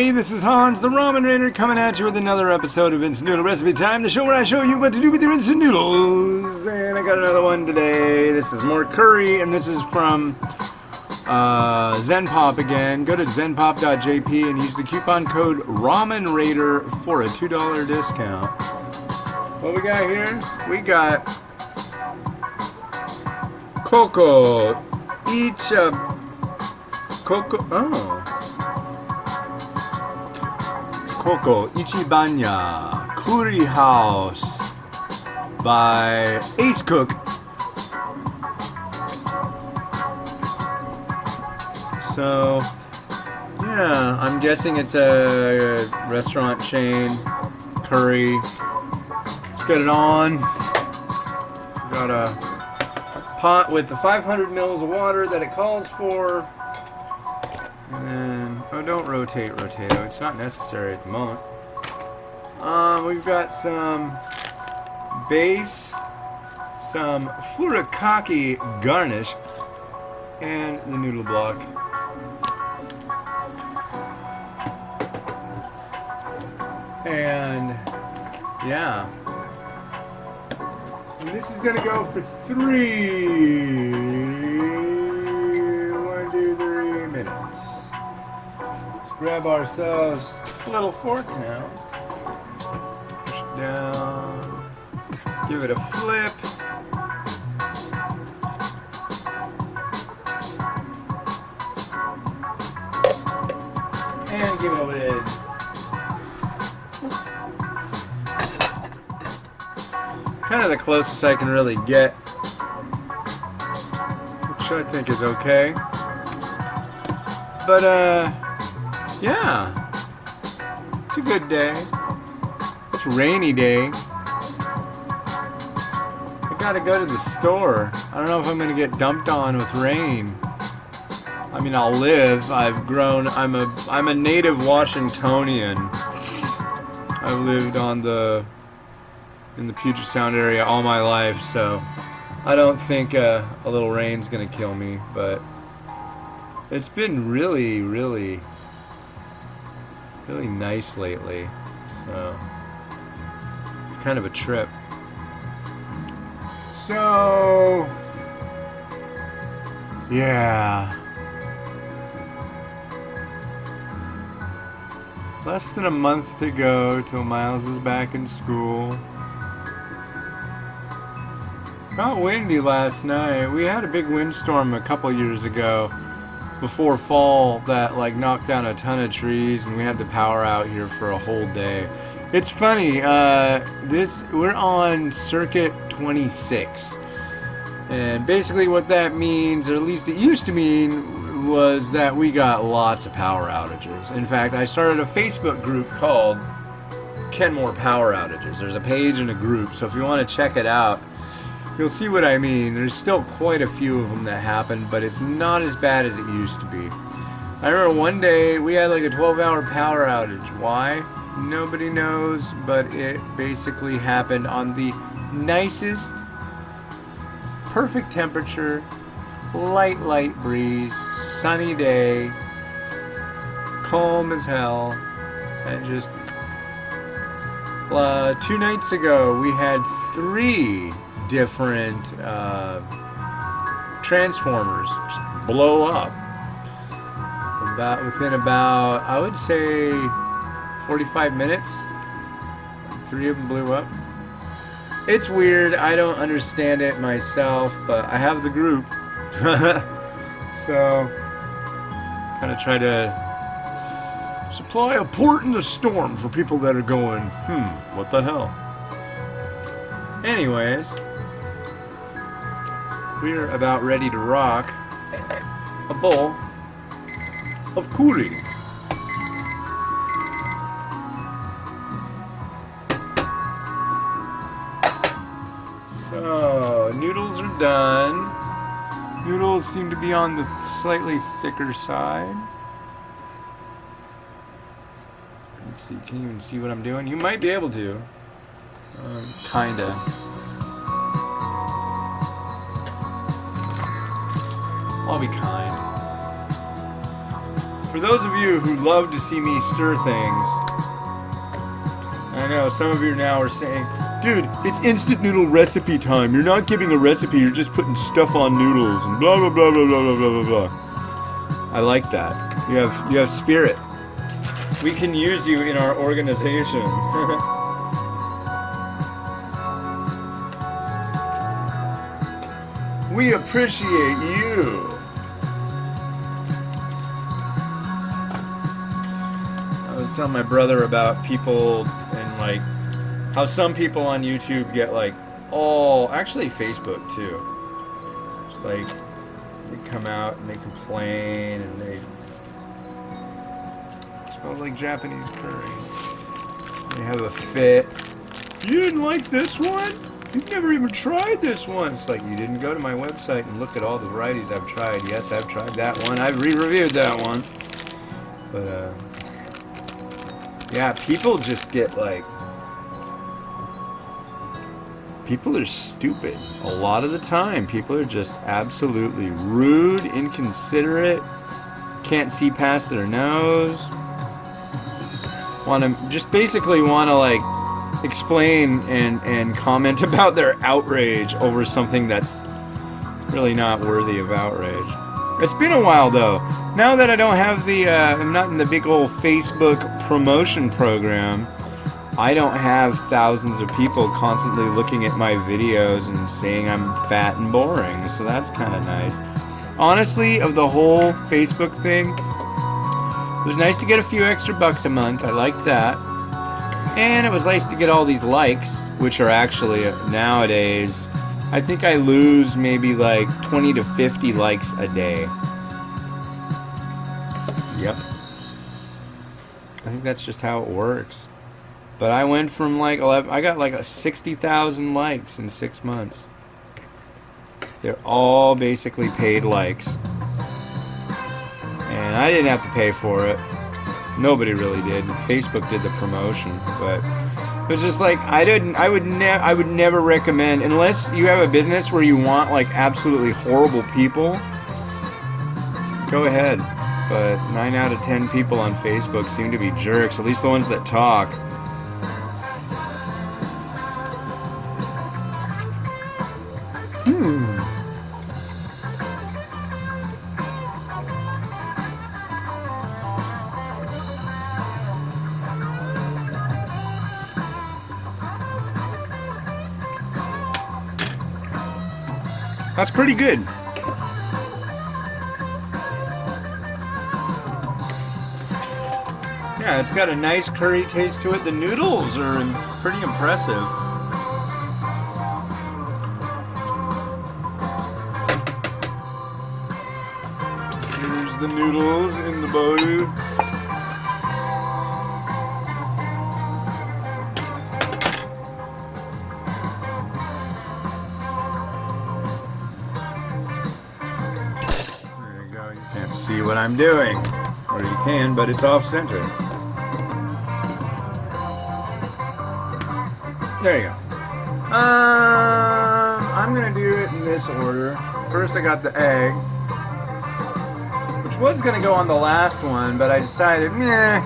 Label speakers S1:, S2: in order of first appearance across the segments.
S1: Hey, this is Hans, the Ramen Raider, coming at you with another episode of Instant Noodle Recipe Time, the show where I show you what to do with your instant noodles. And I got another one today. This is more curry, and this is from Zenpop again. Go to zenpop.jp and use the coupon code Ramen Raider for a $2 discount. What we got here? We got Coco Coco Ichibanya Curry House by Acecook. So, yeah, I'm guessing it's a restaurant chain, curry. Let's get it on. Got a pot with the 500 mils of water that it calls for. And then, oh, don't rotate, Rotato. It's not necessary at the moment. We've got some base, some furikake garnish, and the noodle block. And, yeah. And this is gonna go for 1, 2, 3 minutes. Let's grab ourselves a little fork now. Push it down. Give it a flip. And give it a lid. Kind of the closest I can really get, which I think is okay. But yeah, it's a good day. It's a rainy day. I gotta go to the store. I don't know if I'm gonna get dumped on with rain. I mean, I'll live. I've grown. I'm a native Washingtonian. I've lived in the Puget Sound area all my life, so I don't think a little rain's gonna kill me, but it's been really, really, really nice lately, so it's kind of a trip. So, yeah. Less than a month to go till Miles is back in school. Got windy last night. We had a big windstorm a couple years ago before fall that like knocked down a ton of trees, and we had the power out here for a whole day. It's funny, we're on circuit 26, and basically what that means, or at least it used to mean, was that we got lots of power outages. In fact, I started a Facebook group called Kenmore Power Outages. There's a page and a group, so if you want to check it out, you'll see what I mean. There's still quite a few of them that happen, but it's not as bad as it used to be. I remember one day we had like a 12-hour power outage. Why? Nobody knows, but it basically happened on the nicest, perfect temperature, light breeze, sunny day, calm as hell, and just 2 nights ago we had 3 different transformers just blow up within about I would say 45 minutes. 3 of them blew up. It's weird. I don't understand it myself, but I have the group. So kind of try to supply a port in the storm for people that are going, what the hell. Anyways, we're about ready to rock a bowl of curry. So, noodles are done. Noodles seem to be on the slightly thicker side. Let's see, can you even see what I'm doing? You might be able to. Kinda. I'll be kind. For those of you who love to see me stir things, I know some of you now are saying, dude, it's instant noodle recipe time. You're not giving a recipe, you're just putting stuff on noodles and blah blah blah blah blah blah blah blah. I like that. You have spirit. We can use you in our organization. We appreciate you. I was telling my brother about people and like how some people on YouTube get like actually Facebook too. It's like they come out and they complain and they smells like Japanese curry. They have a fit. You didn't like this one? You've never even tried this one. It's like, you didn't go to my website and look at all the varieties I've tried. Yes, I've tried that one. I've re-reviewed that one. But, yeah, people just get like... People are stupid. A lot of the time, people are just absolutely rude, inconsiderate, can't see past their nose. Basically want to like explain and comment about their outrage over something that's really not worthy of outrage. It's been a while though. Now that I don't have I'm not in the big old Facebook promotion program, I don't have thousands of people constantly looking at my videos and saying I'm fat and boring, so that's kind of nice. Honestly, of the whole Facebook thing, it was nice to get a few extra bucks a month. I liked that. And it was nice to get all these likes, which are actually nowadays, I think I lose maybe like 20 to 50 likes a day. Yep. I think that's just how it works. But I went from like I got like 60,000 likes in 6 months. They're all basically paid likes. And I didn't have to pay for it. Nobody really did. Facebook did the promotion, but it was just like I would never recommend, unless you have a business where you want like absolutely horrible people. Go ahead, but 9 out of 10 people on Facebook seem to be jerks. At least the ones that talk. That's pretty good. Yeah, it's got a nice curry taste to it. The noodles are pretty impressive. Here's the noodles in the bowl. See what I'm doing, or you can, but it's off center. There you go. I'm gonna do it in this order. First I got the egg, which was gonna go on the last one, but I decided, meh.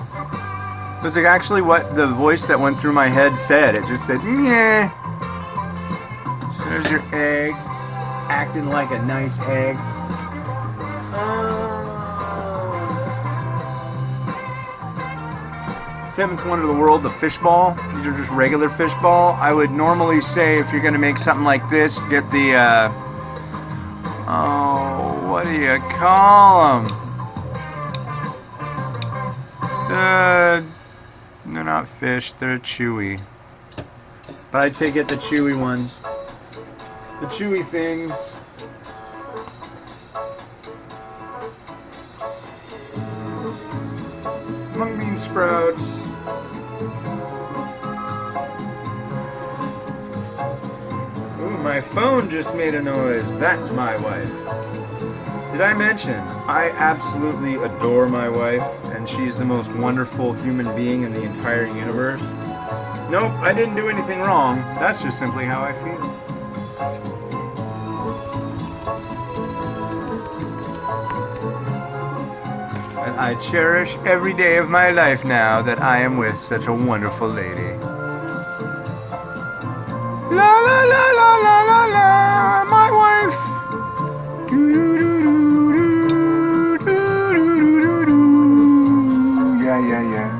S1: It was actually what the voice that went through my head said. It just said, meh. So there's your egg, acting like a nice egg. Seventh wonder of the world, the fish ball. These are just regular fish ball. I would normally say if you're going to make something like this, get the, what do you call them? They're not fish, they're chewy. But I'd say get the chewy ones. The chewy things. Mung bean sprouts. Ooh, my phone just made a noise. That's my wife. Did I mention, I absolutely adore my wife, and she's the most wonderful human being in the entire universe. Nope, I didn't do anything wrong. That's just simply how I feel. And I cherish every day of my life now that I am with such a wonderful lady. La la la la la la la, my wife. Yeah, yeah, yeah.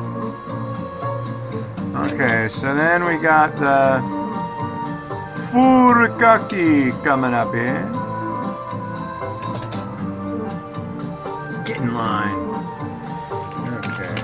S1: Okay, so then we got the furikake coming up here. Get in line. Okay.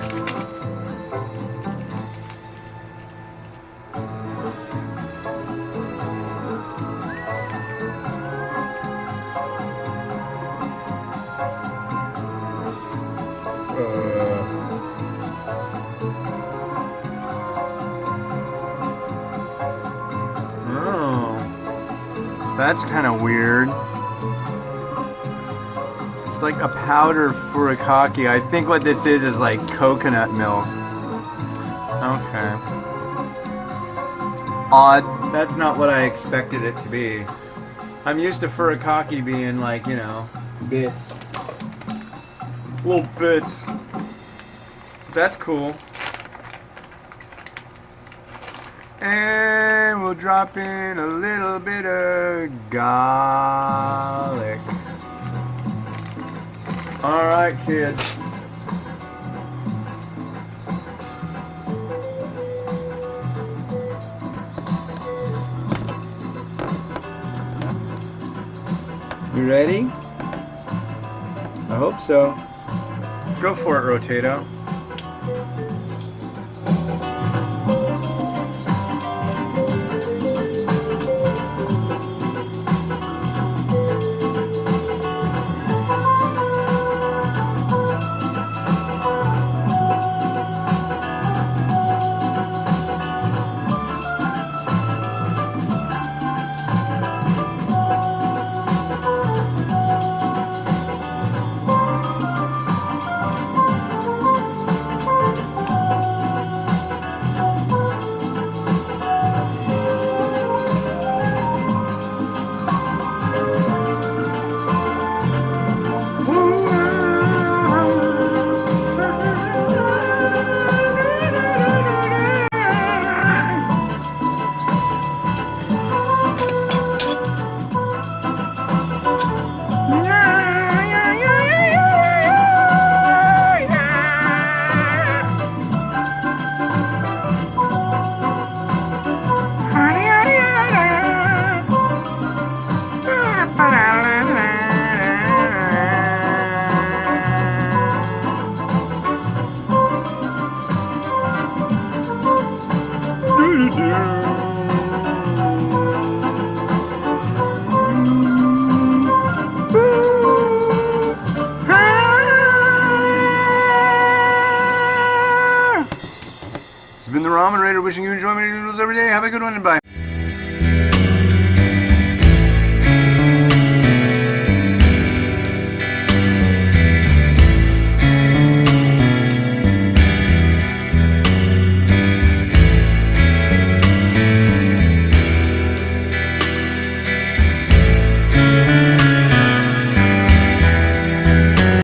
S1: Oh, that's kind of weird. It's like a powder furikake. I think what this is like coconut milk. Okay. Odd. That's not what I expected it to be. I'm used to furikake being like, you know, bits. Little bits. That's cool. And we'll drop in a little bit of garlic. Alright, kids. You ready? I hope so. Go for it, Rotato. This has been the Ramen Raider wishing you enjoyment of your noodles every day. Have a good one and bye.